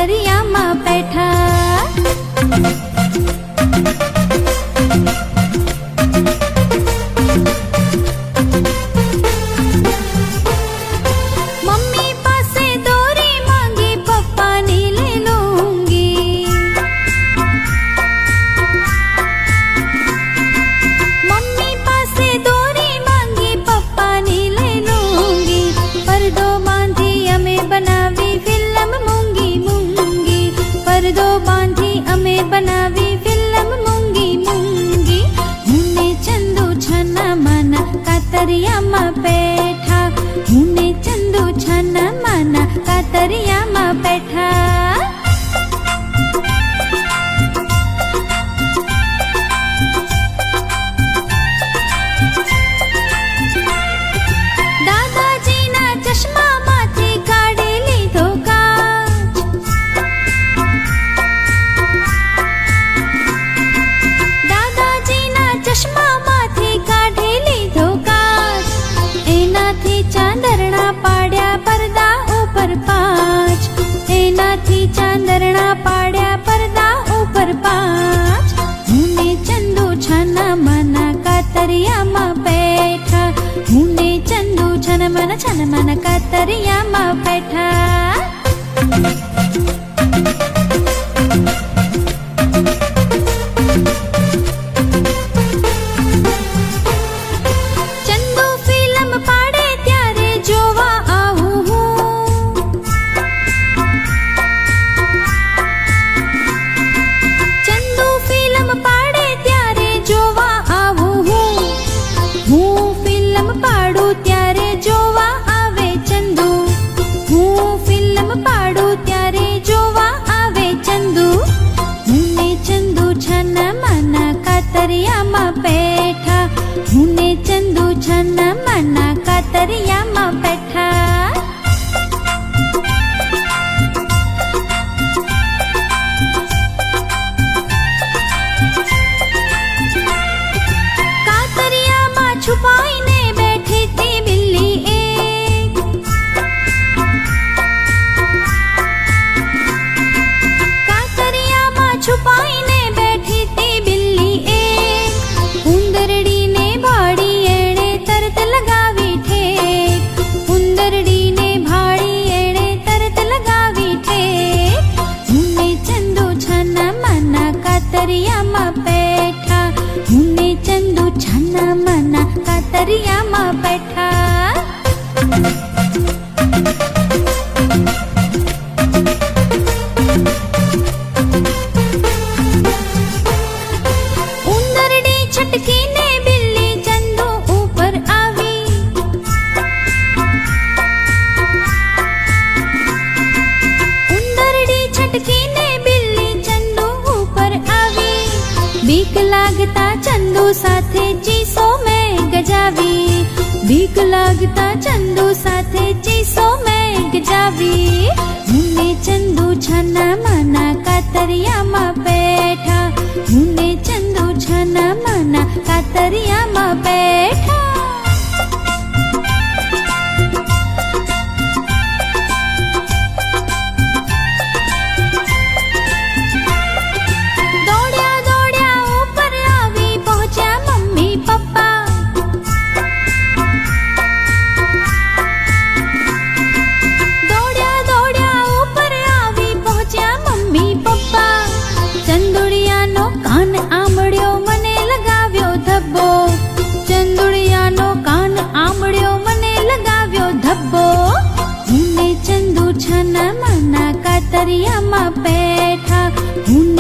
કાતરિયામાં બેઠા। મમ્મી પાસે દોરી માંગી, પપ્પાની લઈ લૂંગી। મમ્મી પાસે દોરી માંગી, પપ્પાની લઈ લૂંગી। પરદો બાંધી અમે બનાવી ફિલ્મ મૂંગી મૂંગી। પરદો બાંધી અમે બનાવી ફિલ્મ મૂંગી મૂંગી। હું ને ચંદુ છાના માના કાતરિયામાં બેઠા। હું ને ચંદુ છાના માના કાતરિયામાં બેઠા। દાદાજીના ચશ્મામાંથી કાઢી લીધો કાચ। દાદાજીના ચશ્મામાંથી કાઢી લીધો કાચ। એનાથી ચાંદરણા પાડ્યા પડદા ઉપર 5। એનાથી ચાંદરણા પાડ્યા પડદા ઉપર 5। હું ને ચંદુ છાના માના કાતરિયામાં બેઠા। હું ને ચંદુ છાના માના કાતરિયામાં બેઠા। ચંદુ ફિલ્મ પાડે ત્યારે જોવા આવું હું। ચંદુ ફિલ્મ પાડે ત્યારે જોવા આવું હું। હું ફિલ્મ પાડું ત્યારે જોવા આવે ચંદુ। હું ફિલ્મ પાડું ત્યારે જોવા આવે ચંદુ। હું ને ચંદુ છાના માના કાતરિયામાં બેઠા। હું ને ચંદુ છાના માના કાતરિયામાં બેઠા। કાતરિયામાં છુપાઈને બેઠી હતી બિલ્લી એક। કાતરિયામાં છુપાઈને બેઠી હતી બિલ્લી એક। ઉંદરડીને ભાળી એણે તરત લગાવી ઠેક। ઉંદરડીને ભાળી એણે તરત લગાવી ઠેક। હું ને ચંદુ છાના માના કાતરિયામાં બેઠા। હું ને ચંદુ છાના માના કાતરિયામાં બેઠા। ઉંદરડી છટકીને બિલ્લી ચંદુ ઉપર આવી। ઉંદરડી છટકીને બિલ્લી ચંદુ ઉપર આવી। બીક લાગતા ચંદુ સાથે ચીસો મેં ગજાવી। બીક લાગતા ચંદુ સાથે ચીસો મેં ગજાવી। હું ને ચંદુ છાના માના કાતરિયામાં બેઠા। હું ને ચંદુ છાના માના કાતરિયામાં બેઠા। દોડ્યા દોડ્યા ઉપર આવી પહોંચ્યા મમ્મી પપ્પા। દોડ્યા દોડ્યા ઉપર આવી પહોંચ્યા મમ્મી પપ્પા। ચંદુડિયાનો કાન આંબળ્યો મને લગાવ્યો ધબ્બો। ચંદુડિયાનો કાન આંબળ્યો મને લગાવ્યો ધબ્બો। હું ને ચંદુ છાના માના કાતરિયામાં બેઠા।